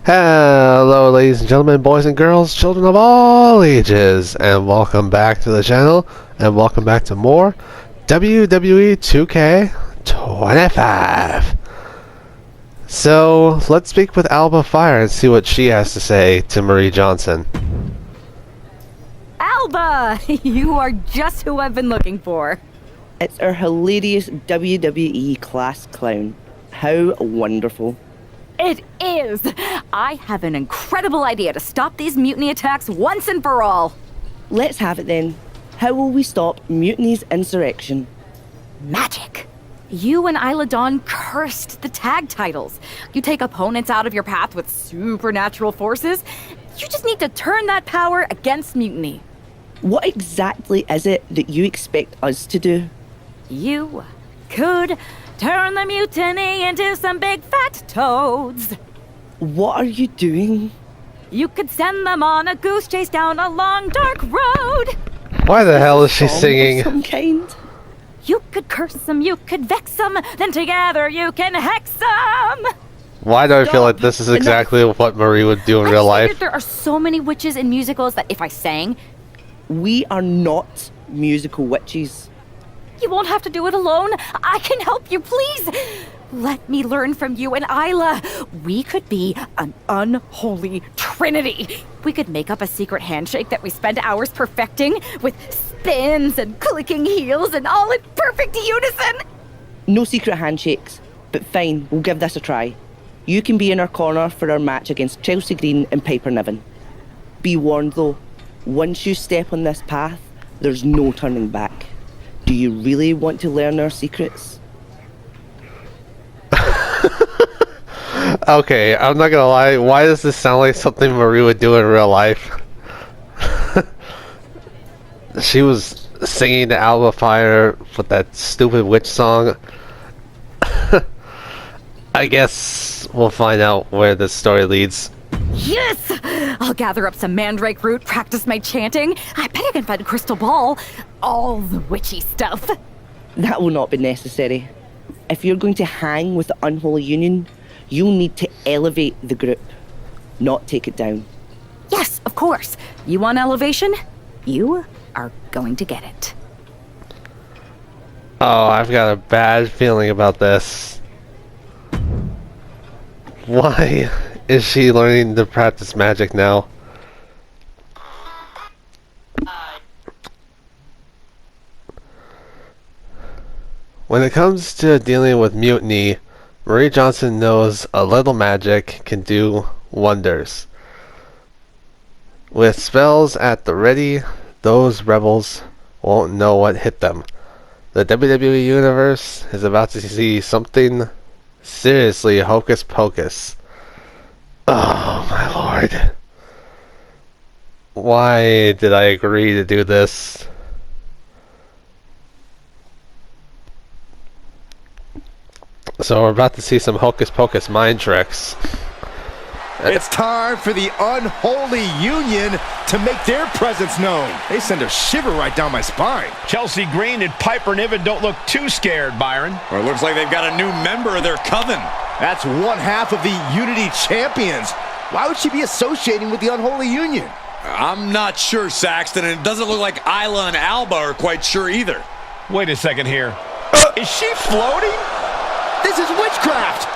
Hello ladies and gentlemen, boys and girls, children of all ages, and welcome back to the channel, and welcome back to more WWE 2K25. So, let's speak with Alba Fire and see what she has to say to Marie Johnson. Alba! You are just who I've been looking for. It's our hilarious WWE class clown. How wonderful. It is! I have an incredible idea to stop these mutiny attacks once and for all. Let's have it then. How will we stop Mutiny's insurrection? Magic. You and Isla Dawn cursed the tag titles. You take opponents out of your path with supernatural forces. You just need to turn that power against mutiny. What exactly is it that you expect us to do? You could turn the mutiny into some big fat toads. What are you doing? You could send them on a goose chase down a long dark road. Why the hell is she Song singing? of some kind? You could curse them, you could vex them, then together you can hex them. Why do I feel like this is exactly what Marie would do in real life? There are so many witches in musicals that if I sang, We are not musical witches. you won't have to do it alone. I can help you, please. Let me learn from you and Isla. We could be an unholy trinity. We could make up a secret handshake that we spend hours perfecting with spins and clicking heels and all in perfect unison. No secret handshakes, but fine, we'll give this a try. You can be in our corner for our match against Chelsea Green and Piper Niven. Be warned though, once you step on this path, there's no turning back. Do you really want to learn our secrets? Okay, I'm not gonna lie, why does this sound like something Marie would do in real life? She was singing to Alba Fire with that stupid witch song. I guess we'll find out where this story leads. Yes! I'll gather up some mandrake root, practice my chanting. I bet I can find a crystal ball. All the witchy stuff. That will not be necessary. If you're going to hang with the Unholy Union, you'll need to elevate the group, not take it down. Yes, of course. You want elevation? You are going to get it. Oh, I've got a bad feeling about this. Why is she learning to practice magic now? When it comes to dealing with mutiny, Marie Johnson knows a little magic can do wonders. With spells at the ready, those rebels won't know what hit them. The WWE Universe is about to see something seriously hocus pocus. Oh my lord. Why did I agree to do this? So we're about to see some hocus pocus mind tricks. It's time for the Unholy Union to make their presence known. They send a shiver right down my spine. Chelsea Green and Piper Niven don't look too scared, Byron. Or it looks like they've got a new member of their coven. That's one half of the Unity Champions. Why would she be associating with the Unholy Union? I'm not sure, Saxton, and it doesn't look like Isla and Alba are quite sure either. Wait a second here. Is she floating? This is witchcraft!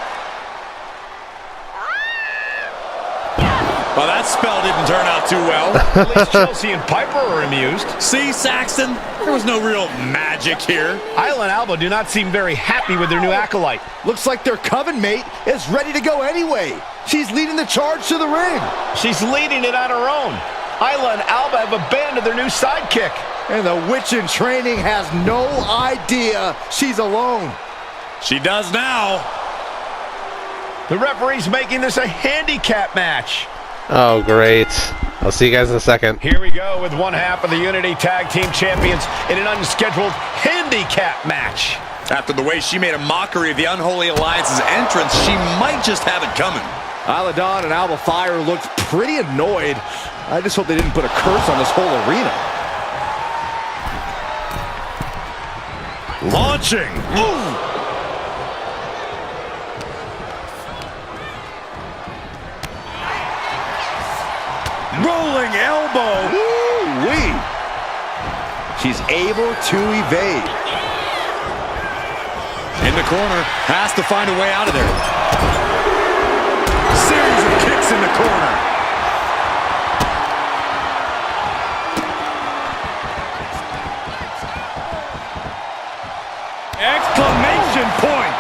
Well, that spell didn't turn out too well. At least Chelsea and Piper are amused. See, Saxton? There was no real magic here. Isla and Alba do not seem very happy with their new acolyte. Looks like their coven mate is ready to go anyway. She's leading the charge to the ring. She's leading it on her own. Isla and Alba have abandoned their new sidekick. And the witch in training has no idea she's alone. She does now. The referee's making this a handicap match. Oh great. I'll see you guys in a second. Here we go with one half of the Unity Tag Team Champions in an unscheduled handicap match. After the way she made a mockery of the Unholy Alliance's entrance, she might just have it coming. Isla Dawn and Alba Fire looked pretty annoyed. I just hope they didn't put a curse on this whole arena. Launching. Ooh. Rolling elbow. Woo-wee. She's able to evade. In the corner, has to find a way out of there. Series of kicks in the corner. Exclamation point.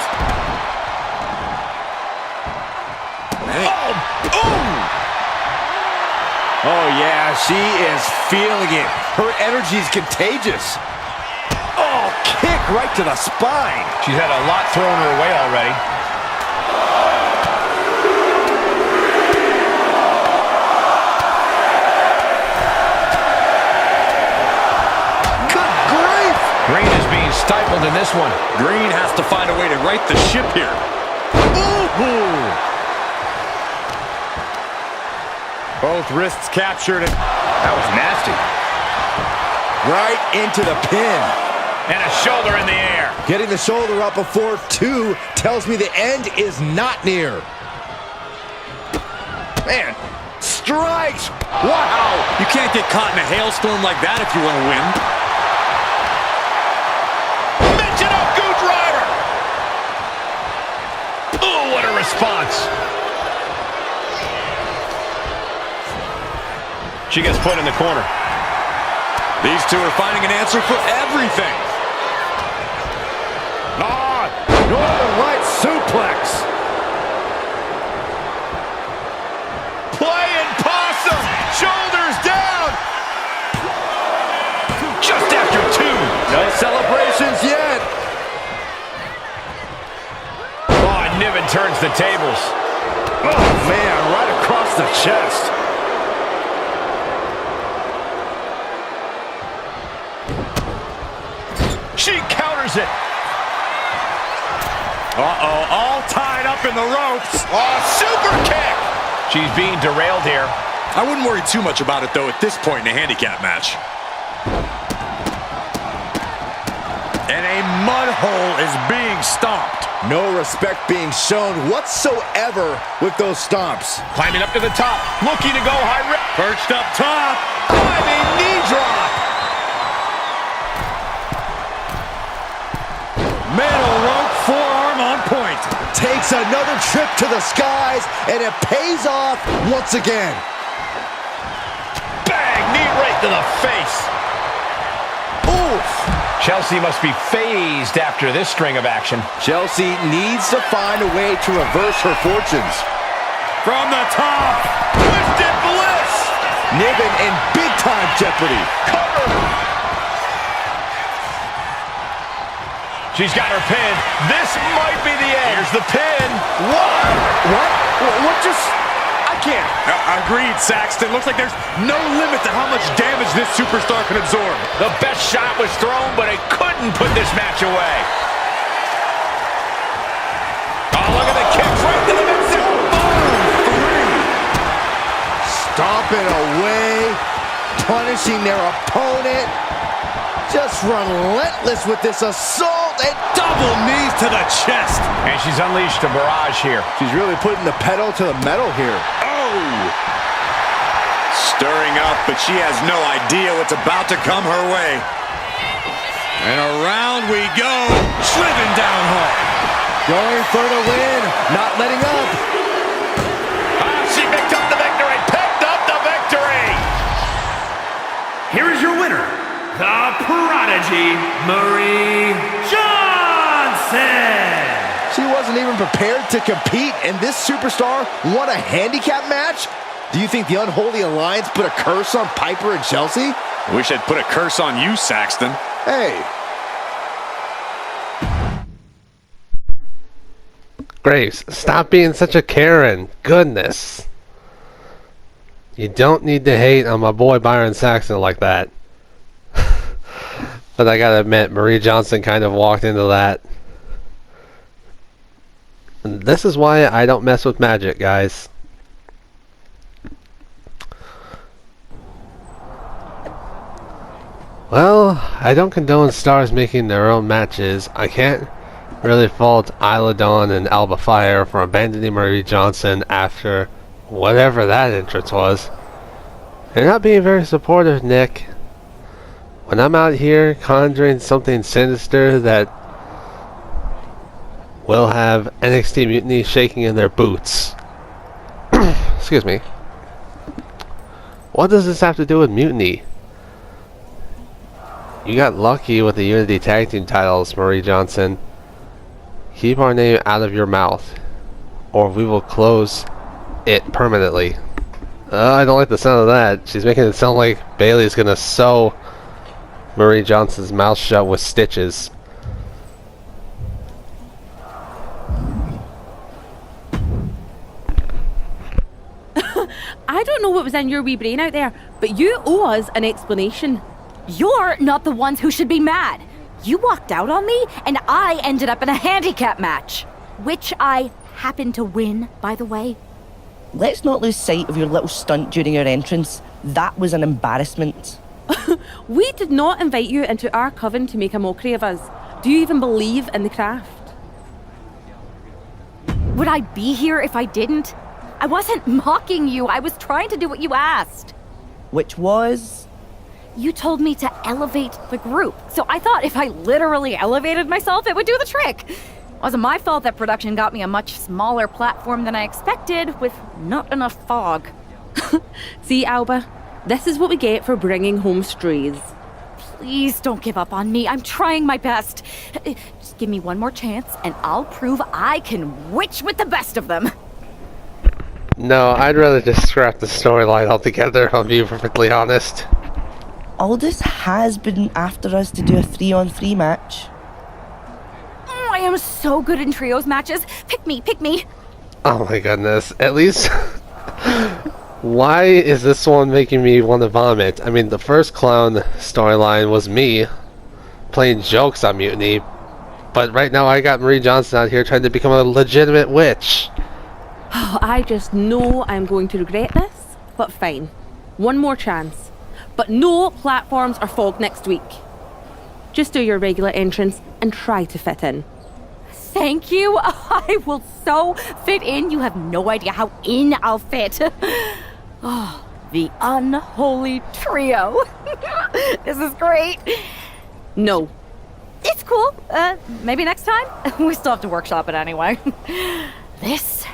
Oh, yeah, she is feeling it. Her energy is contagious. Oh, kick right to the spine. She's had a lot thrown her way already. Good grief. Green is being stifled in this one. Green has to find a way to right the ship here. Ooh. Both wrists captured. That was nasty. Right into the pin. And a shoulder in the air. Getting the shoulder up before 2 tells me the end is not near. Man, strikes. Wow. You can't get caught in a hailstorm like that if you want to win. Mention up, Goo Driver. Oh, what a response. She gets put in the corner. These two are finding an answer for everything. Northern right suplex. Playing possum. Shoulders down. Just after 2. No celebrations yet. Oh, and Niven turns the tables. Oh, man, right across the chest. She counters it. Uh-oh, all tied up in the ropes. Oh, super kick. She's being derailed here. I wouldn't worry too much about it, though, at this point in a handicap match. And a mud hole is being stomped. No respect being shown whatsoever with those stomps. Climbing up to the top. Looking to go high. Perched up top. Diving knee drop. Middle rope forearm on point. Takes another trip to the skies, and it pays off once again. Bang! Knee right to the face. Oof. Chelsea must be phased after this string of action. Chelsea needs to find a way to reverse her fortunes. From the top. Twisted Bliss. Niven in big-time jeopardy. Cover. She's got her pin. This might be the end. Here's the pin. What just... I can't. Agreed, Saxton. Looks like there's no limit to how much damage this superstar can absorb. The best shot was thrown, but it couldn't put this match away. Oh, look at the kicks right to the midsection. Boom! 3. Stomping away. Punishing their opponent. Just relentless with this assault and double knees to the chest. And she's unleashed a barrage here. She's really putting the pedal to the metal here. Oh! Stirring up, but she has no idea what's about to come her way. And around we go. Driven down hard. Going for the win. Not letting up. She picked up the victory. Picked up the victory. Here is your winner, the Prodigy, Marie Johnson! She wasn't even prepared to compete, and this superstar won a handicap match? Do you think the Unholy Alliance put a curse on Piper and Chelsea? Wish I'd put a curse on you, Saxton. Hey. Graves, stop being such a Karen. Goodness. You don't need to hate on my boy Byron Saxton like that. But I gotta admit, Marie Johnson kind of walked into that. And this is why I don't mess with Magic, guys. Well, I don't condone stars making their own matches. I can't really fault Isla Dawn and Alba Fire for abandoning Marie Johnson after whatever that entrance was. You're not being very supportive, Nick. When I'm out here conjuring something sinister that will have NXT Mutiny shaking in their boots. Excuse me. What does this have to do with Mutiny? You got lucky with the Unity Tag Team titles, Marie Johnson. Keep our name out of your mouth, or we will close it permanently. I don't like the sound of that. She's making it sound like Bailey's gonna sew Marie Johnson's mouth shut with stitches. I don't know what was in your wee brain out there, but you owe us an explanation. You're not the ones who should be mad. You walked out on me, and I ended up in a handicap match. Which I happened to win, by the way. Let's not lose sight of your little stunt during your entrance. That was an embarrassment. We did not invite you into our coven to make a mockery of us. Do you even believe in the craft? Would I be here if I didn't? I wasn't mocking you. I was trying to do what you asked. Which was... You told me to elevate the group, so I thought if I literally elevated myself, it would do the trick. It wasn't my fault that production got me a much smaller platform than I expected, with not enough fog. See, Alba, this is what we get for bringing home strays. Please don't give up on me. I'm trying my best. Just give me one more chance, and I'll prove I can witch with the best of them. No, I'd rather just scrap the storyline altogether, I'll be perfectly honest. Aldous has been after us to do a 3-on-3 match. I am so good in trios matches. Pick me, pick me. Oh my goodness. At least... Why is this one making me want to vomit? I mean, the first clown storyline was me playing jokes on Mutiny. But right now I got Marie Johnson out here trying to become a legitimate witch. Oh, I just know I'm going to regret this, but fine. One more chance. But no platforms or fog next week. Just do your regular entrance and try to fit in. Thank you. I will so fit in. You have no idea how in I'll fit. Oh, the unholy trio. This is great. No. It's cool. Maybe next time? We still have to workshop it anyway. This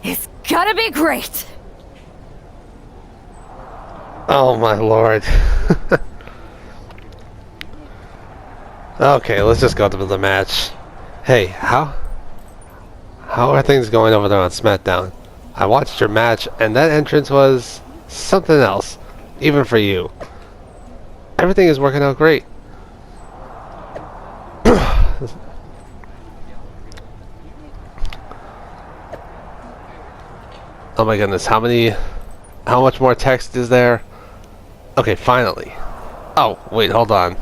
is gonna be great. Oh my lord. Okay, let's just go to the match. Hey, how are things going over there on Smackdown? I watched your match, and that entrance was something else, even for you. Everything is working out great. Oh my goodness, how much more text is there? Okay, finally. Oh, wait, hold on.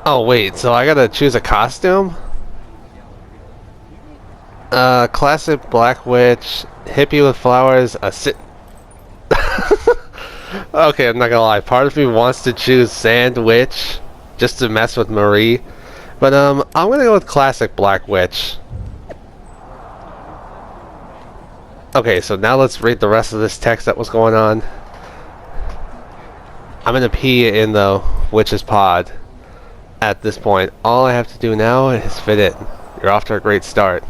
Oh, wait, so I gotta choose a costume? Classic black witch, hippie with flowers, Okay, I'm not gonna lie. Part of me wants to choose Sand Witch, just to mess with Marie. But, I'm gonna go with classic black witch. Okay, so now let's read the rest of this text that was going on. I'm gonna pee in the witch's pod. At this point, all I have to do now is fit in. You're off to a great start.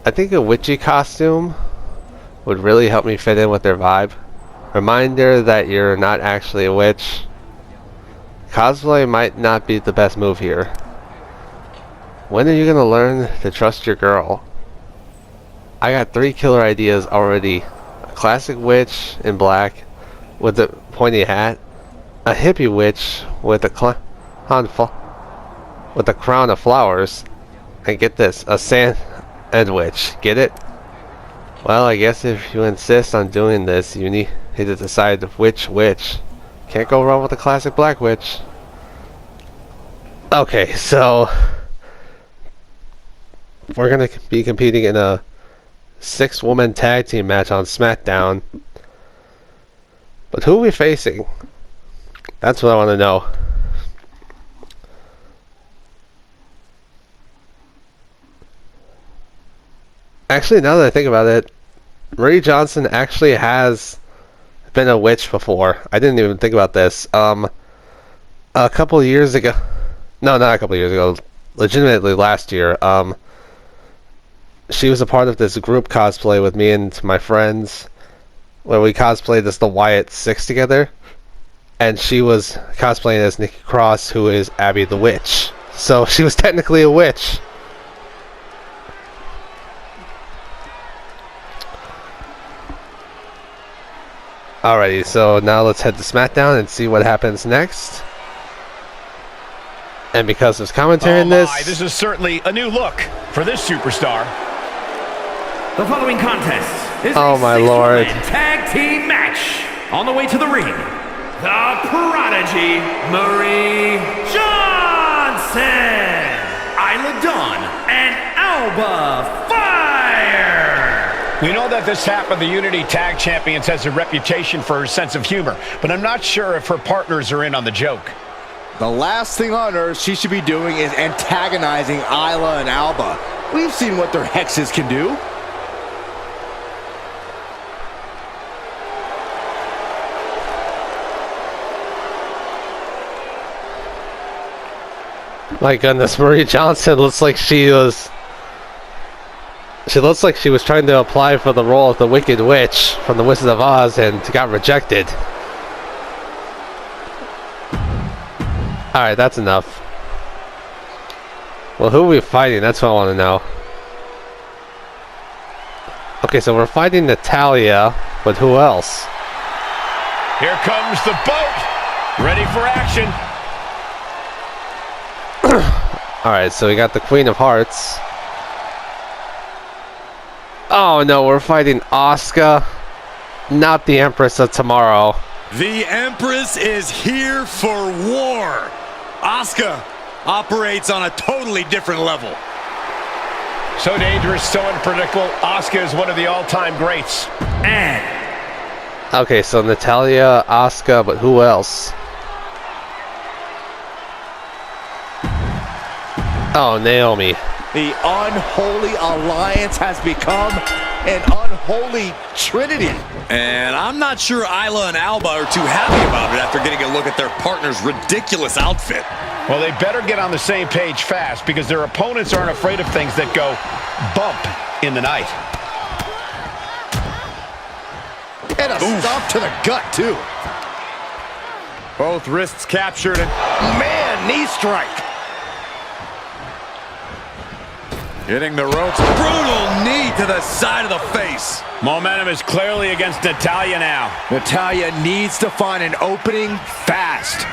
I think a witchy costume would really help me fit in with their vibe. Reminder that you're not actually a witch. Cosplay might not be the best move here. When are you gonna learn to trust your girl? I got 3 killer ideas already. A classic witch in black with a pointy hat. A hippie witch with a crown of flowers. And get this, a sand witch. Get it? Well, I guess if you insist on doing this, you need to decide which witch. Can't go wrong with a classic black witch. Okay, so we're gonna be competing in a 6-woman tag team match on Smackdown. But who are we facing? That's what I want to know. Actually, now that I think about it, Marie Johnson actually has been a witch before. I didn't even think about this. A couple of years ago, no, not a couple of years ago, legitimately last year, she was a part of this group cosplay with me and my friends, where we cosplayed as the Wyatt Six together, and she was cosplaying as Nikki Cross, who is Abby the Witch. So she was technically a witch. Alrighty, so now let's head to Smackdown and see what happens next. And because there's commentary in this... this is certainly a new look for this superstar. The following contest is oh my lord, tag team match. On the way to the ring, the Prodigy Marie Johnson, Isla Dawn, and Alba Fire. We know that this happened. The Unity Tag Champions has a reputation for her sense of humor, but I'm not sure if her partners are in on the joke. The last thing on earth she should be doing is antagonizing Isla and Alba. We've seen what their hexes can do. my goodness, Marie Johnson looks like she was trying to apply for the role of the Wicked Witch from the Wizard of Oz and got rejected. Alright, that's enough. Well, who are we fighting? That's what I want to know. Okay, so we're fighting Natalia, but who else? Here comes the boat, ready for action. Alright, so we got the Queen of Hearts. Oh no, we're fighting Asuka, not the Empress of Tomorrow. The Empress is here for war. Asuka operates on a totally different level. So dangerous, so unpredictable. Asuka is one of the all-time greats. And Okay, so Natalia, Asuka, but who else? Oh, Naomi. The unholy alliance has become an unholy trinity. And I'm not sure Isla and Alba are too happy about it after getting a look at their partner's ridiculous outfit. Well, they better get on the same page fast because their opponents aren't afraid of things that go bump in the night. And a stomp to the gut, too. Both wrists captured and Man, knee strike. hitting the ropes. Brutal knee to the side of the face. Momentum is clearly against Natalia now. Natalia needs to find an opening fast.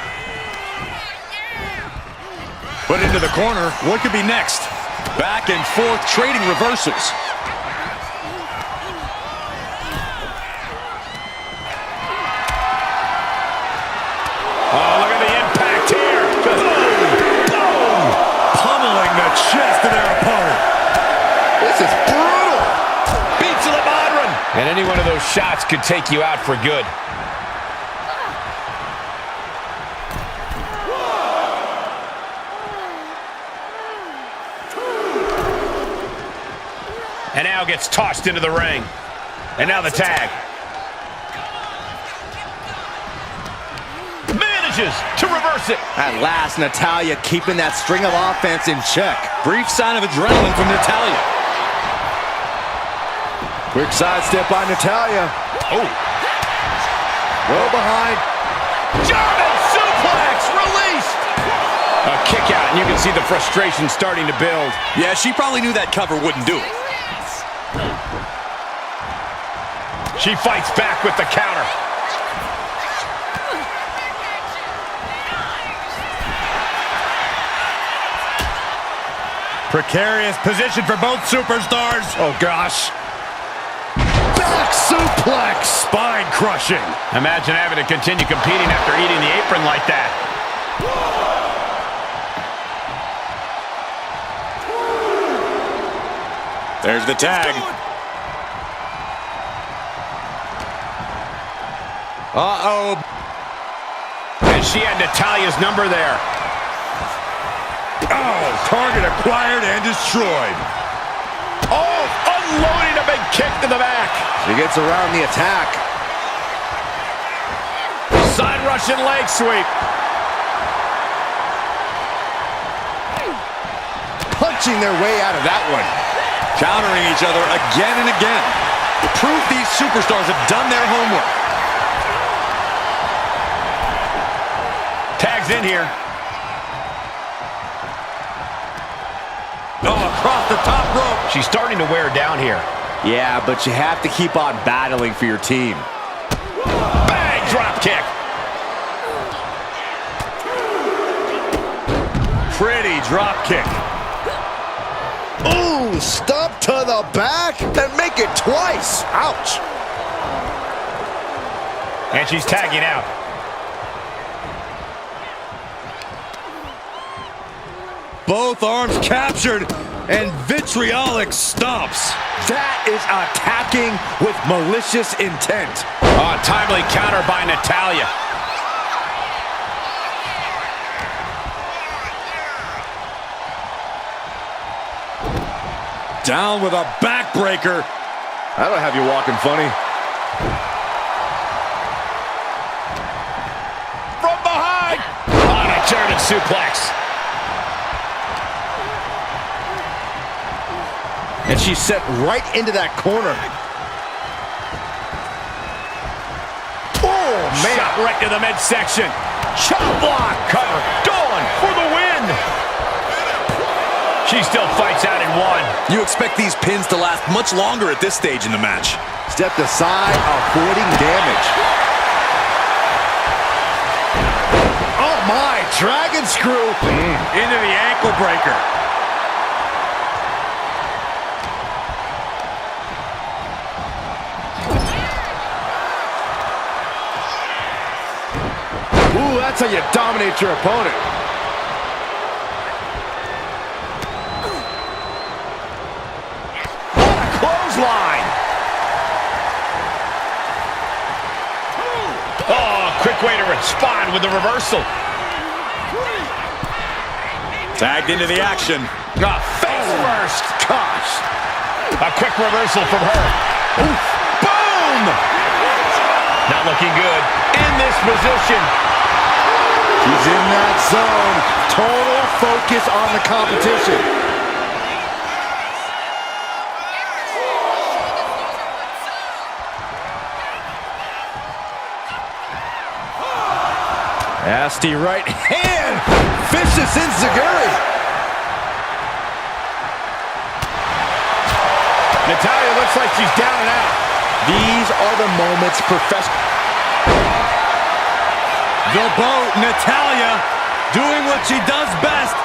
Put into the corner. What could be next? Back and forth, trading reversals. Oh, look at the impact here. Boom! Pummeling the chest of their opponent. This is brutal. Beats to the Modron. And any one of those shots could take you out for good. And now gets tossed into the ring. And now the tag. Manages to reverse it. At last, Natalia keeping that string of offense in check. Brief sign of adrenaline from Natalia. Quick sidestep by Natalia. Oh. Well behind. German suplex released. A kick out, and you can see the frustration starting to build. Yeah, she probably knew that cover wouldn't do it. She fights back with the counter. Precarious position for both superstars. Oh, gosh. Back suplex. Spine crushing. Imagine having to continue competing after eating the apron like that. There's the tag. Uh-oh. And she had Natalia's number there. Oh, target acquired and destroyed. Oh, Unloading a big kick to the back. She gets around the attack. Side Russian leg sweep. Punching their way out of that one. Countering each other again and again. Proof these superstars have done their homework. Tags in here. Oh, across the top rope. She's starting to wear down here. Yeah, but you have to keep on battling for your team. Bang, drop kick. Pretty drop kick. Ooh, stomp to the back and make it twice. Ouch. And she's tagging out. Both arms captured and vitriolic stomps. That is attacking with malicious intent. Oh, timely counter by Natalya. Down with a backbreaker. That'll have you walking funny. From behind. On a German suplex. And she's set right into that corner. Oh, man. Shot right to the midsection. Chop block. Cover. Dawn for the win. She still fights out in one. You expect these pins to last much longer at this stage in the match. Stepped aside, avoiding damage. Oh, my. Dragon screw. Into the ankle breaker. Ooh, that's how you dominate your opponent. What a clothesline. Oh, quick way to respond with the reversal. Tagged into the action. Face first. Gosh. A quick reversal from her. Oof. Boom! Not looking good in this position. She's in that zone. Total focus on the competition. Nasty right hand. Vicious enziguri. Natalya looks like she's down and out. These are the moments professional. The boat, Natalya, doing what she does best.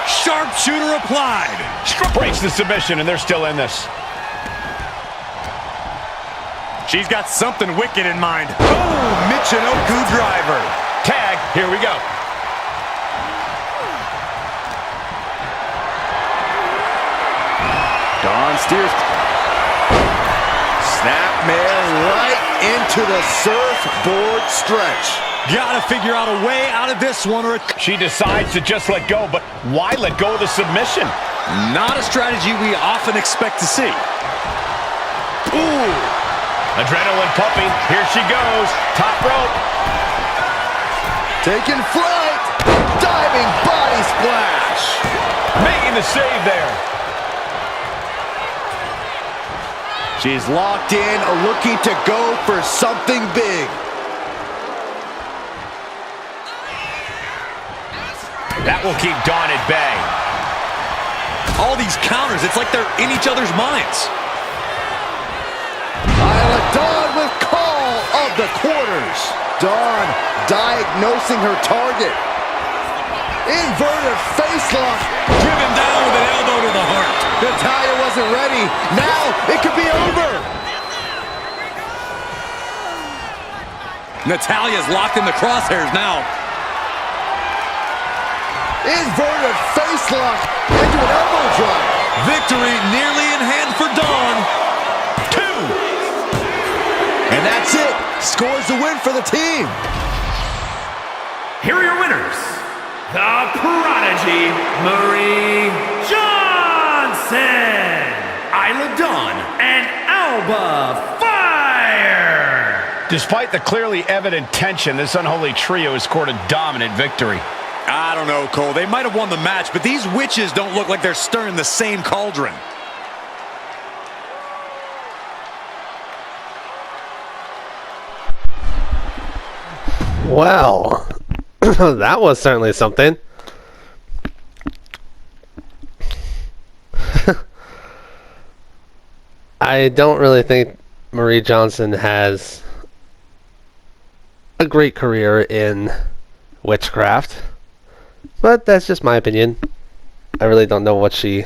Sharpshooter applied. Breaks the submission, and they're still in this. She's got something wicked in mind. Oh, Michinoku driver. Tag, here we go. Dawn steers. Snapmare right into the surfboard stretch. Gotta figure out a way out of this one or She decides to just let go, but why let go of the submission? not a strategy we often expect to see. Ooh. Adrenaline pumping. Here she goes. Top rope. Taking flight. Diving body splash. Making the save there. She's locked in, looking to go for something big. That will keep Dawn at bay. All these counters, it's like they're in each other's minds. Isla Dawn with call of the quarters. Dawn diagnosing her target. Inverted facelock. Driven down with an elbow to the heart. Natalya wasn't ready. Now it could be over. Natalya's locked in the crosshairs now. Inverted facelock into an elbow drop. Victory nearly in hand for Dawn. 2. And that's it. Scores the win for the team. Here are your winners. The Prodigy, Marie Johnson. Isla Dawn and Alba Fire! Despite the clearly evident tension, this unholy trio has scored a dominant victory. I don't know, Cole. They might have won the match, but these witches don't look like they're stirring the same cauldron. Well, that was certainly something. I don't really think Marie Johnson has a great career in witchcraft, but that's just my opinion. I really don't know what she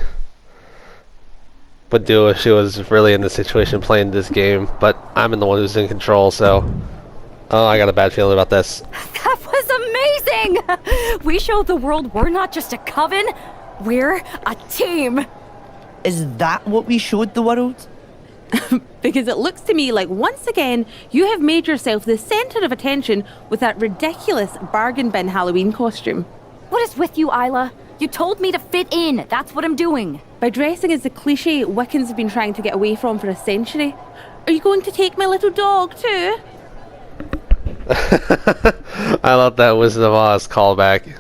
would do if she was really in the situation playing this game, but I'm the one who's in control, so I got a bad feeling about this. That was amazing! We showed the world we're not just a coven, we're a team. Is that what we showed the world? Because it looks to me like once again you have made yourself the centre of attention with that ridiculous bargain bin Halloween costume. What is with you, Isla? You told me to fit in. That's what I'm doing. By dressing as the cliche Wiccans have been trying to get away from for a century. Are you going to take my little dog too? I love that Wizard of Oz callback.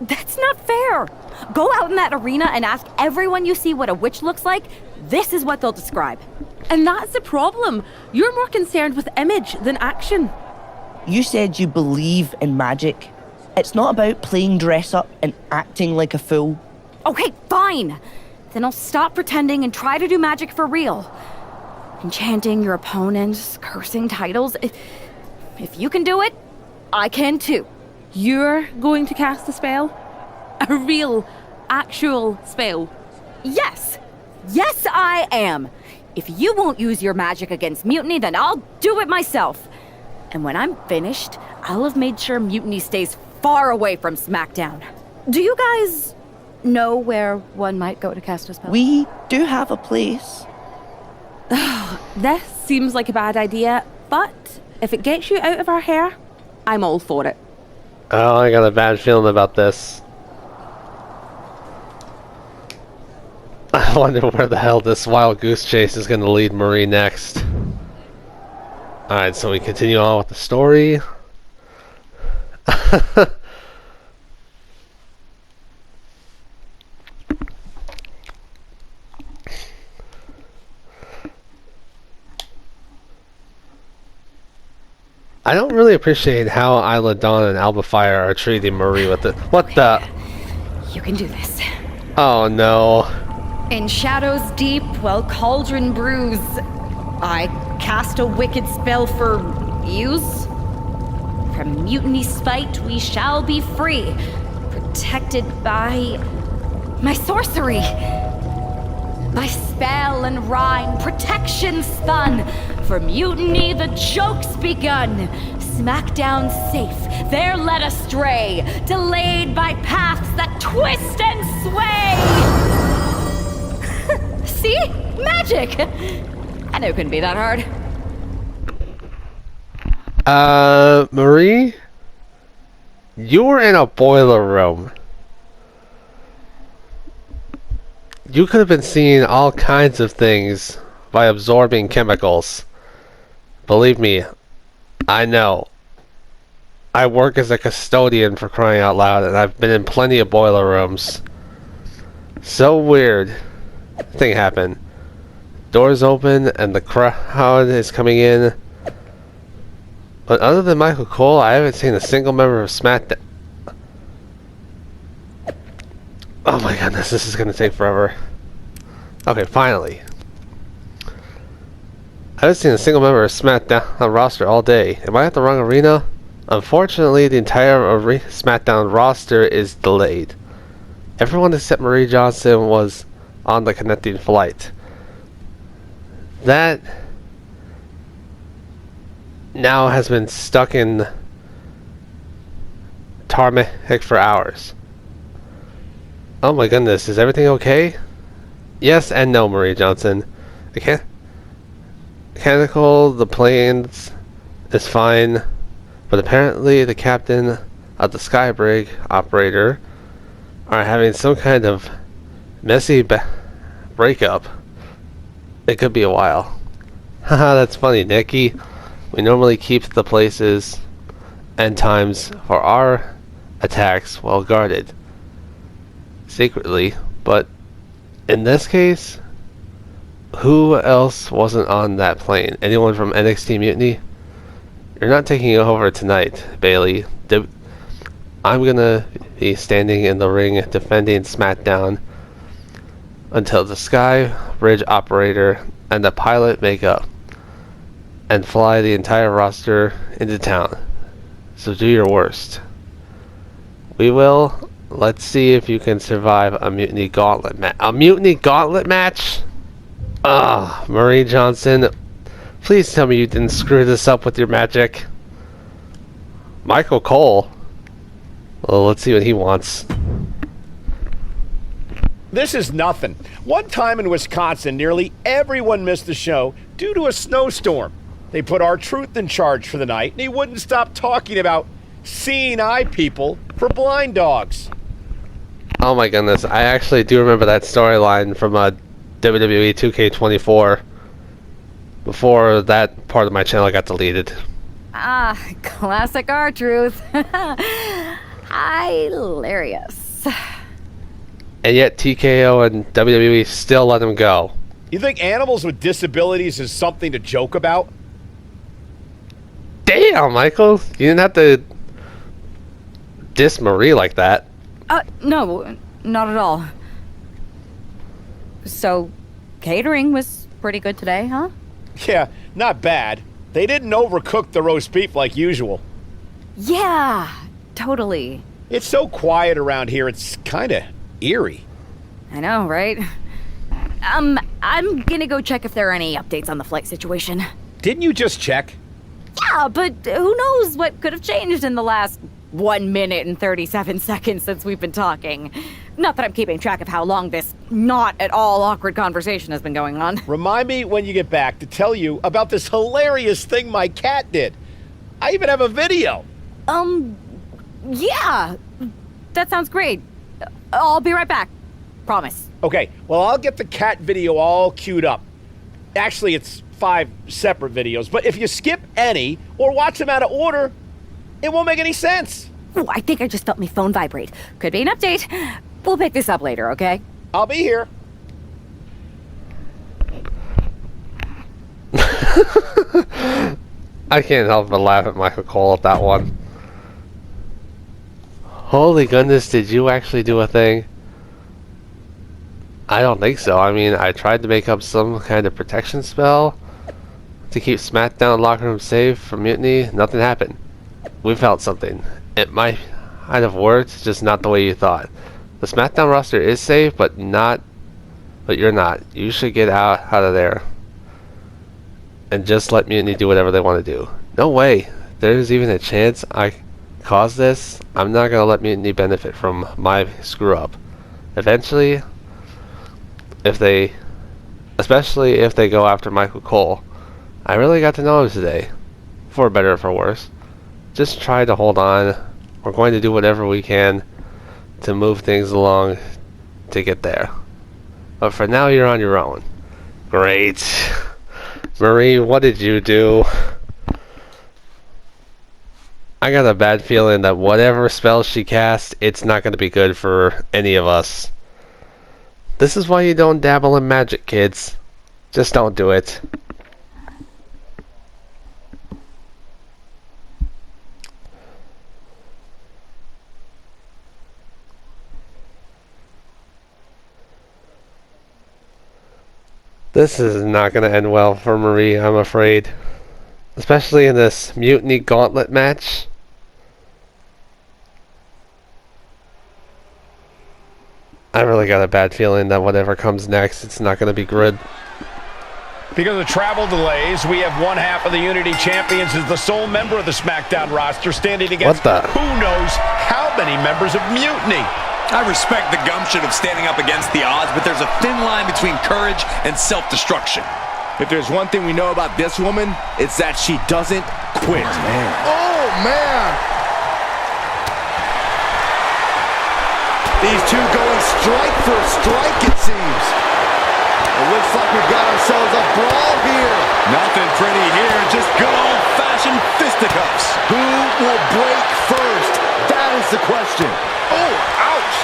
That's not fair. Go out in that arena and ask everyone you see what a witch looks like. This is what they'll describe. And that's the problem. You're more concerned with image than action. You said you believe in magic. It's not about playing dress up and acting like a fool. Okay, fine. Then I'll stop pretending and try to do magic for real. Enchanting your opponents, cursing titles. If you can do it, I can too. You're going to cast a spell? A real, actual spell? Yes! Yes, I am! If you won't use your magic against Mutiny, then I'll do it myself. And when I'm finished, I'll have made sure Mutiny stays far away from Smackdown. Do you guys know where one might go to cast a spell? We do have a place. This seems like a bad idea, but if it gets you out of our hair, I'm all for it. Oh, I got a bad feeling about this. I wonder where the hell this wild goose chase is going to lead Marie next. Alright, so we continue on with the story. I don't really appreciate how Isla Dawn and Alba Fire are treating Marie with it. What the? You can do this. Oh no. In shadows deep, while cauldron brews, I cast a wicked spell for use. From Mutiny spite we shall be free, protected by my sorcery. By spell and rhyme, protection spun. For Mutiny the joke's begun. Smackdown safe, there led astray, delayed by paths that twist and sway. See? Magic! I knew it couldn't be that hard. Marie? You were in a boiler room. You could have been seeing all kinds of things by absorbing chemicals. Believe me, I know. I work as a custodian, for crying out loud, and I've been in plenty of boiler rooms. So weird. Thing happened. Doors open and the crowd is coming in. But other than Michael Cole, I haven't seen a single member of Smackdown. Oh my goodness, this is gonna take forever. Okay, finally. I haven't seen a single member of Smackdown roster all day. Am I at the wrong arena? Unfortunately, the entire Smackdown roster is delayed. Everyone except Marie Johnson was on the connecting flight. That now has been stuck in tarmac for hours. Oh my goodness, is everything okay? Yes and no, Marie Johnson. Mechanical, the planes is fine, but apparently the captain of the Skybrig operator are having some kind of messy breakup. It could be a while. Haha, that's funny, Nikki. We normally keep the places and times for our attacks well guarded. Secretly, but in this case, who else wasn't on that plane? Anyone from NXT Mutiny? You're not taking over tonight, Bailey. I'm gonna be standing in the ring defending Smackdown until the Sky Bridge operator and the pilot make up and fly the entire roster into town. So do your worst. We will. Let's see if you can survive a Mutiny Gauntlet match. A Mutiny Gauntlet match? Ah, Marie Johnson. Please tell me you didn't screw this up with your magic. Michael Cole. Well, let's see what he wants. This is nothing. One time in Wisconsin, nearly everyone missed the show due to a snowstorm. They put R-Truth in charge for the night, and he wouldn't stop talking about seeing eye people for blind dogs. Oh my goodness, I actually do remember that storyline from WWE 2K24 before that part of my channel got deleted. Ah, classic R-Truth. Hilarious. And yet TKO and WWE still let him go. You think animals with disabilities is something to joke about? Damn, Michael, you didn't have to diss Marie like that. No, not at all. So, catering was pretty good today, huh? Yeah, not bad. They didn't overcook the roast beef like usual. Yeah, totally. It's so quiet around here, it's kind of eerie. I know, right? I'm gonna go check if there are any updates on the flight situation. Didn't you just check? Yeah, but who knows what could have changed in the last 1 minute and 37 seconds since we've been talking. Not that I'm keeping track of how long this not at all awkward conversation has been going on. Remind me when you get back to tell you about this hilarious thing my cat did. I even have a video. Yeah. That sounds great. I'll be right back. Promise. Okay, well, I'll get the cat video all queued up. Actually, it's 5 separate videos, but if you skip any or watch them out of order, it won't make any sense. Ooh, I think I just felt my phone vibrate. Could be an update. We'll pick this up later, okay? I'll be here. I can't help but laugh at Michael Cole at that one. Holy goodness, did you actually do a thing? I don't think so. I mean, I tried to make up some kind of protection spell to keep Smackdown locker room safe from Mutiny. Nothing happened. We felt something. It might have worked, just not the way you thought. The Smackdown roster is safe, but you're not. You should get out of there and just let Mutiny do whatever they want to do. No way. There's even a chance I caused this. I'm not gonna let Mutiny benefit from my screw up. Eventually, especially if they go after Michael Cole. I really got to know him today, for better or for worse. Just try to hold on. We're going to do whatever we can to move things along to get there. But for now, you're on your own. Great. Marie, what did you do? I got a bad feeling that whatever spell she cast, it's not going to be good for any of us. This is why you don't dabble in magic, kids. Just don't do it. This is not going to end well for Marie, I'm afraid. Especially in this Mutiny Gauntlet match. I really got a bad feeling that whatever comes next, it's not going to be good. Because of travel delays, we have one half of the Unity Champions as the sole member of the SmackDown roster standing against who knows how many members of Mutiny. I respect the gumption of standing up against the odds, but there's a thin line between courage and self-destruction. If there's one thing we know about this woman, it's that she doesn't quit. Man. Oh, man! These two going strike for strike, it seems. It looks like we've got ourselves a brawl here. Nothing pretty here, just good old-fashioned fisticuffs. Who will break first? That is the question. Oh, ouch.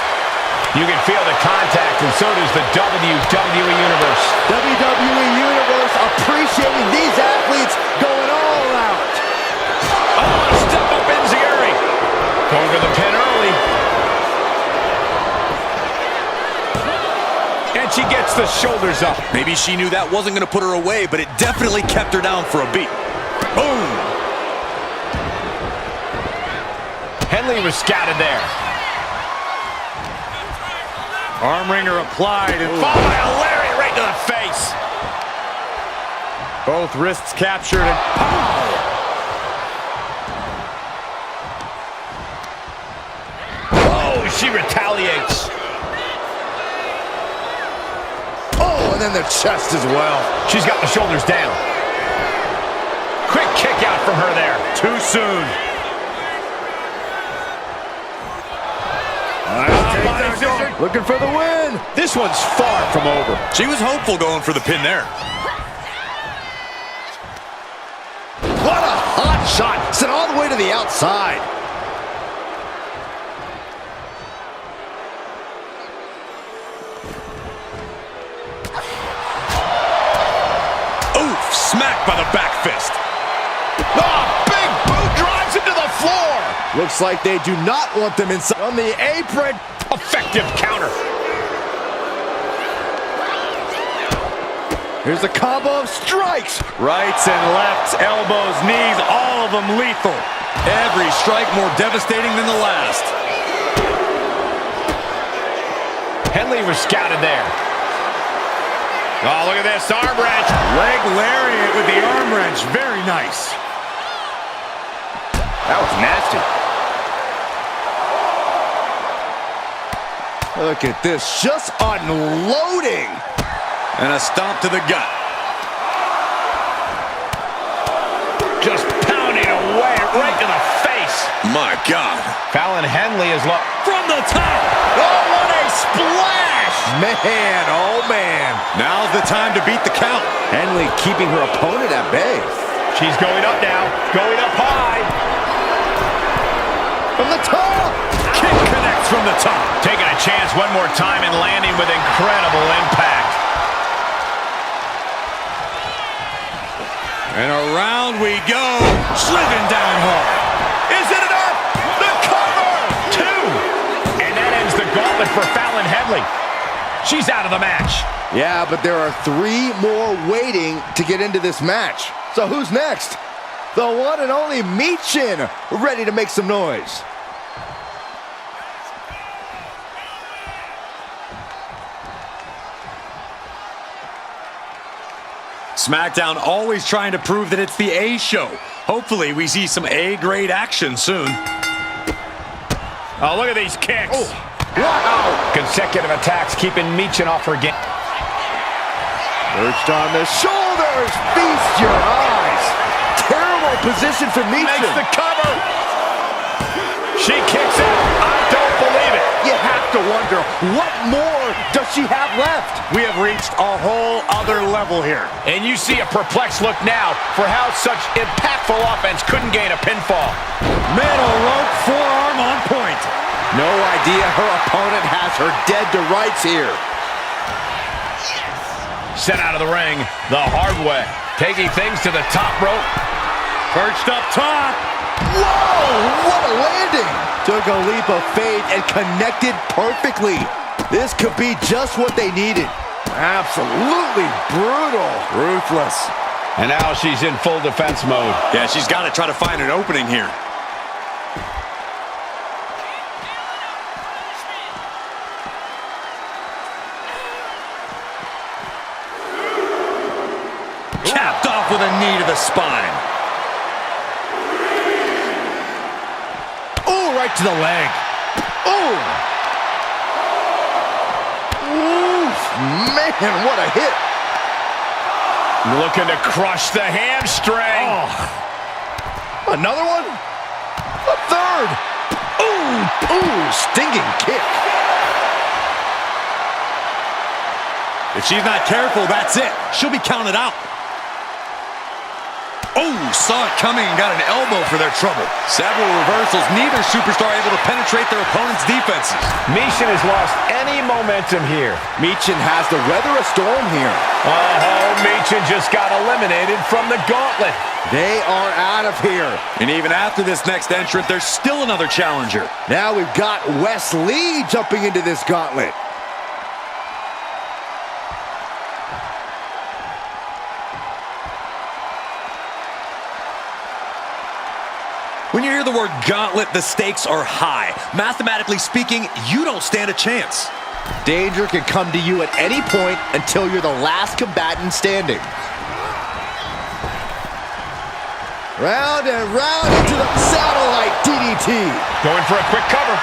You can feel the contact, and so does the WWE Universe. WWE Universe appreciating these athletes going all out. Oh, step up Enziguri. Going for the pin early. And she gets the shoulders up. Maybe she knew that wasn't going to put her away, but it definitely kept her down for a beat. Boom! Henley was scouted there. Arm wringer applied and Followed by a lariat right to the face. both wrists captured and Oh, she retaliates. Oh, and then the chest as well. She's got the shoulders down. Quick kick out from her there. too soon. Looking for the win. This one's far from over. She was hopeful going for the pin there. What a hot shot. Sent all the way to the outside. Oof, smacked by the back fist. Oh, big boot drives into the floor. Looks like they do not want them inside on the apron. Effective counter. Here's a combo of strikes. Rights and lefts, elbows, knees, all of them lethal. Every strike more devastating than the last. Henley was scouted there. Oh, look at this arm wrench. Leg lariat with the arm wrench. Very nice. That was nasty. Look at this, just unloading. And a stomp to the gut. Just pounding away right to the face. My God. Fallon Henley is low. From the top. Oh, what a splash! Man, oh man. Now's the time to beat the count. Henley keeping her opponent at bay. She's going up now. Going up high. From the top. Kick connects from the top. Taking a chance one more time and landing with incredible impact. And around we go. Sliding down hard. Is it enough? The cover! 2! And that ends the gauntlet for Fallon Henley. She's out of the match. Yeah, but there are 3 more waiting to get into this match. So who's next? The one and only Michin, ready to make some noise. Smackdown always trying to prove that it's the A show. Hopefully we see some A-grade action soon. Oh, look at these kicks. Oh, wow. Consecutive attacks keeping Michin off her game. Perched on the shoulders. Feast your eyes. Terrible position for Michin. Makes the cover. She kicks out. I don't believe it. You have to wonder, what more does she have left? We have reached a whole other level here. And you see a perplexed look now for how such impactful offense couldn't gain a pinfall. Middle rope forearm on point. No idea her opponent has her dead to rights here. Sent out of the ring the hard way. Taking things to the top rope. Perched up top. Whoa, what a landing. Took a leap of faith and connected perfectly. This could be just what they needed. Absolutely brutal. Ruthless. And now she's in full defense mode. Yeah, she's got to try to find an opening here. Capped off with a knee to the spine. Oh, right to the leg. Oh. Oof, man, what a hit. Looking to crush the hamstring. Oh. Another one? A third. Ooh, stinging kick. If she's not careful, that's it. She'll be counted out. Oh, saw it coming and got an elbow for their trouble. Several reversals, neither superstar able to penetrate their opponent's defenses. Michin has lost any momentum here. Michin has to weather a storm here. Oh, Michin just got eliminated from the gauntlet. They are out of here. And even after this next entrant, there's still another challenger. Now we've got Wes Lee jumping into this gauntlet. When you hear the word gauntlet, the stakes are high. Mathematically speaking, you don't stand a chance. Danger can come to you at any point until you're the last combatant standing. Round and round into the satellite DDT. Going for a quick cover.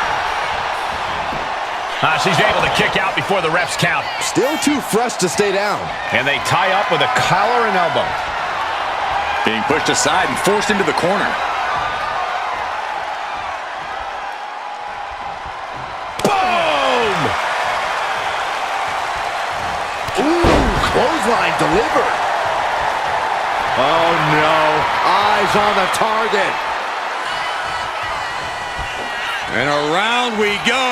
She's able to kick out before the refs count. Still too fresh to stay down. And they tie up with a collar and elbow. Being pushed aside and forced into the corner. Clothesline delivered. Oh no, eyes on the target. And around we go.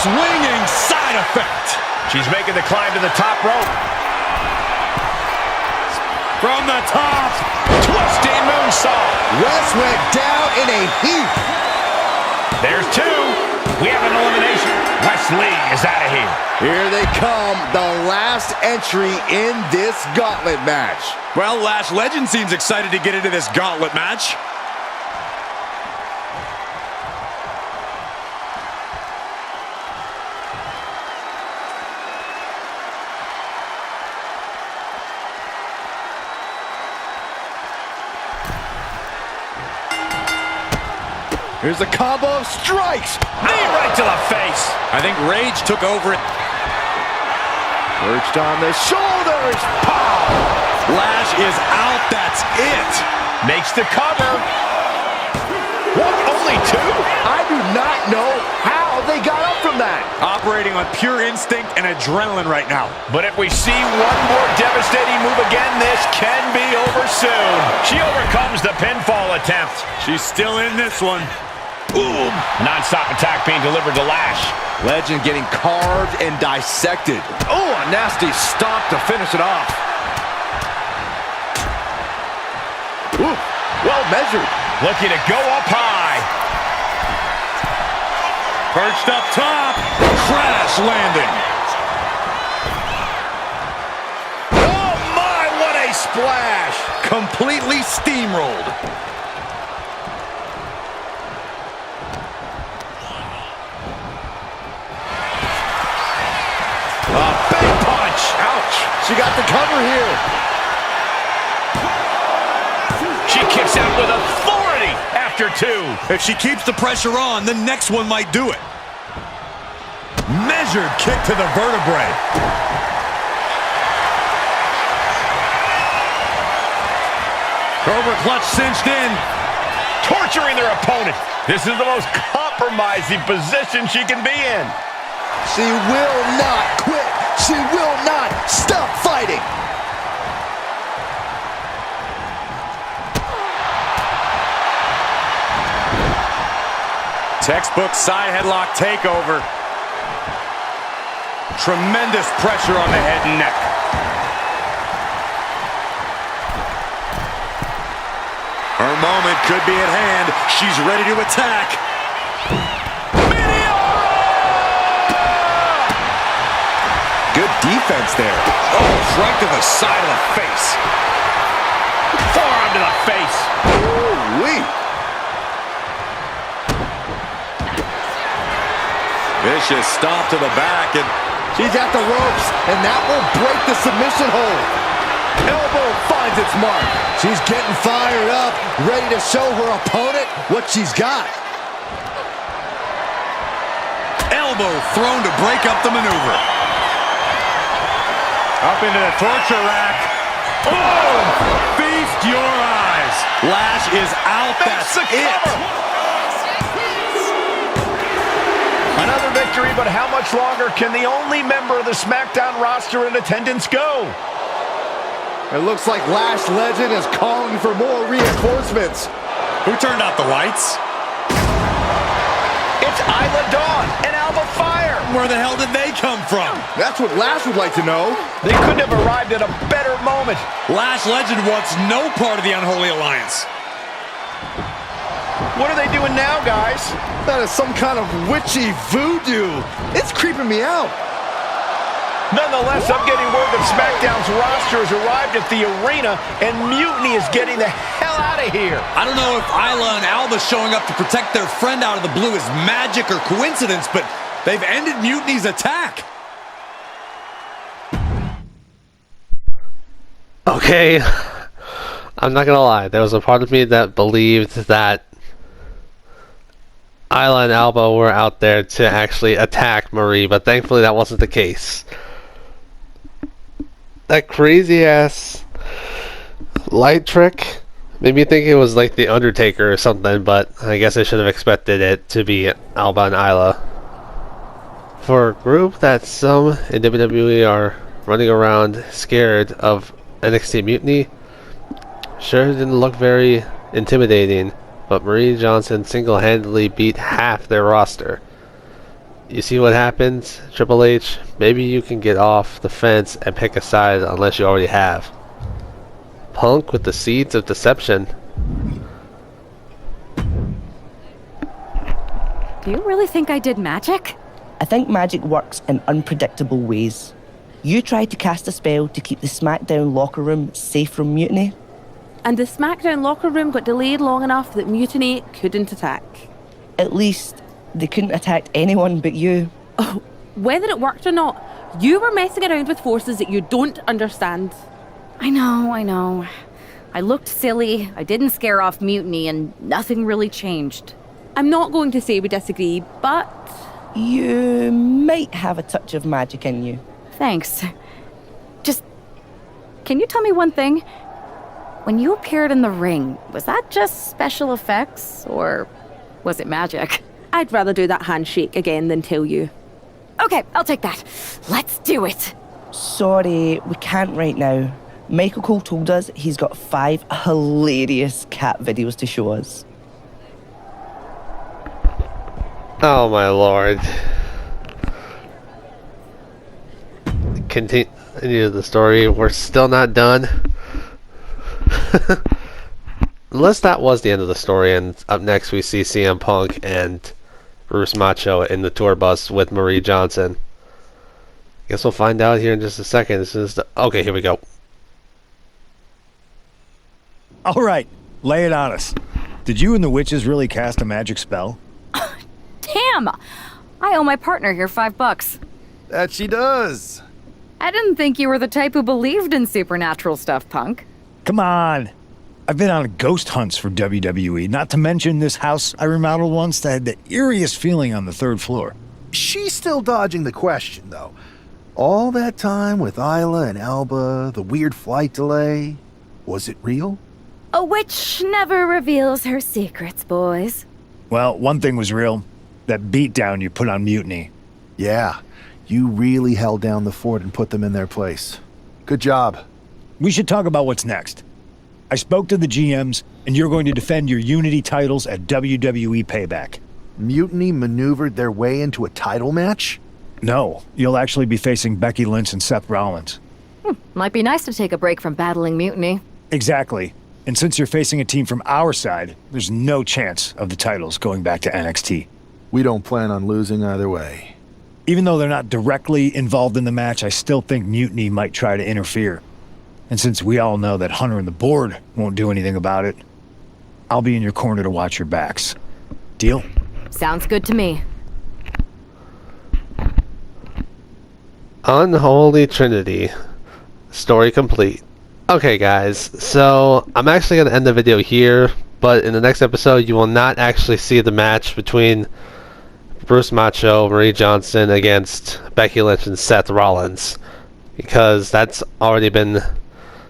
Swinging side effect. She's making the climb to the top rope. From the top. Twisting moonsault. Wes went down in a heap. There's two. We have an elimination. Wes Lee is out of here. Here they come, the last entry in this gauntlet match. Well, Lash Legend seems excited to get into this gauntlet match. Here's a combo of strikes. Knee right to the face. I think Rage took over it. Perched on the shoulders. Pow! Lash is out. That's it. Makes the cover. What? Only two? I do not know how they got up from that. Operating on pure instinct and adrenaline right now. But if we see one more devastating move again, this can be over soon. She overcomes the pinfall attempt. She's still in this one. Boom! Non-stop attack being delivered to Lash. Legend getting carved and dissected. Oh, a nasty stop to finish it off. Ooh, well measured. Looking to go up high. Perched up top. Crash landing. Oh my, what a splash. Completely steamrolled. A big punch. Ouch. She got the cover here. She kicks out with authority after two. If she keeps the pressure on, the next one might do it. Measured kick to the vertebrae. Cobra clutch cinched in. Torturing their opponent. This is the most compromising position she can be in. She will not quit. She will not stop fighting. Textbook side headlock takeover. Tremendous pressure on the head and neck. Her moment could be at hand. She's ready to attack. Good defense there. Oh, right to the side of the face. Forearm to the face. Ooh-wee. Vicious stomp to the back, and She's at the ropes, and that will break the submission hold. Elbow finds its mark. She's getting fired up, ready to show her opponent what she's got. elbow thrown to break up the maneuver. Up into the torture rack. Oh! Feast your eyes. Lash is out. That's it. Another big victory, but how much longer can the only member of the Smackdown roster in attendance go? It looks like Lash Legend is calling for more reinforcements. Who turned out the lights? It's Isla Dawn and Alba Fire. Where the hell did they come from? That's what Lash would like to know. They couldn't have arrived at a better moment. Lash Legend wants no part of the Unholy Alliance. What are they doing now, guys? That is some kind of witchy voodoo. It's creeping me out. Nonetheless, I'm getting word that SmackDown's roster has arrived at the arena, and Mutiny is getting the hell out of here. I don't know if Isla and Alba showing up to protect their friend out of the blue is magic or coincidence, but they've ended Mutiny's attack. Okay, I'm not gonna lie. There was a part of me that believed that Isla and Alba were out there to actually attack Marie, but thankfully that wasn't the case. That crazy ass light trick made me think it was like the Undertaker or something, but I guess I should have expected it to be Alba and Isla. For a group that some in WWE are running around scared of NXT Mutiny, sure didn't look very intimidating, but Marie Johnson single-handedly beat half their roster. You see what happens, Triple H? Maybe you can get off the fence and pick a side unless you already have. Punk with the seeds of deception. Do you really think I did magic? I think magic works in unpredictable ways. You tried to cast a spell to keep the SmackDown locker room safe from Mutiny. And the SmackDown locker room got delayed long enough that Mutiny couldn't attack. At least, they couldn't attack anyone but you. Oh, whether it worked or not, you were messing around with forces that you don't understand. I know. I looked silly, I didn't scare off Mutiny, and nothing really changed. I'm not going to say we disagree, but... You might have a touch of magic in you. Thanks. Just, can you tell me one thing? When you appeared in the ring, was that just special effects, or was it magic? I'd rather do that handshake again than tell you. Okay, I'll take that. Let's do it. Sorry, we can't right now. Michael Cole told us he's got 5 hilarious cat videos to show us. Oh my lord. Continue the story. We're still not done. Unless that was the end of the story, and up next we see CM Punk and Bruce Macho in the tour bus with Marie Johnson. Guess we'll find out here in just a second. This is okay, here we go. All right, lay it on us. Did you and the witches really cast a magic spell? Damn! I owe my partner here $5. That she does. I didn't think you were the type who believed in supernatural stuff, Punk. Come on. I've been on ghost hunts for WWE, not to mention this house I remodeled once that had the eeriest feeling on the 3rd floor. She's still dodging the question, though. All that time with Isla and Alba, the weird flight delay, was it real? A witch never reveals her secrets, boys. Well, one thing was real. That beatdown you put on Mutiny. Yeah, you really held down the fort and put them in their place. Good job. We should talk about what's next. I spoke to the GMs, and you're going to defend your Unity titles at WWE Payback. Mutiny maneuvered their way into a title match? No, you'll actually be facing Becky Lynch and Seth Rollins. Might be nice to take a break from battling Mutiny. Exactly. And since you're facing a team from our side, there's no chance of the titles going back to NXT. We don't plan on losing either way. Even though they're not directly involved in the match, I still think Mutiny might try to interfere. And since we all know that Hunter and the board won't do anything about it, I'll be in your corner to watch your backs. Deal? Sounds good to me. Unholy Trinity. Story complete. Okay guys, so I'm actually going to end the video here, but in the next episode you will not actually see the match between Bruce Macho, Marie Johnson against Becky Lynch and Seth Rollins, because that's already been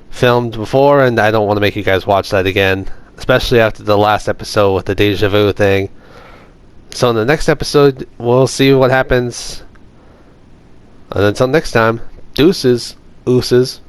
filmed before and I don't want to make you guys watch that again, especially after the last episode with the deja vu thing. So in the next episode, we'll see what happens. And until next time, deuces, ooses.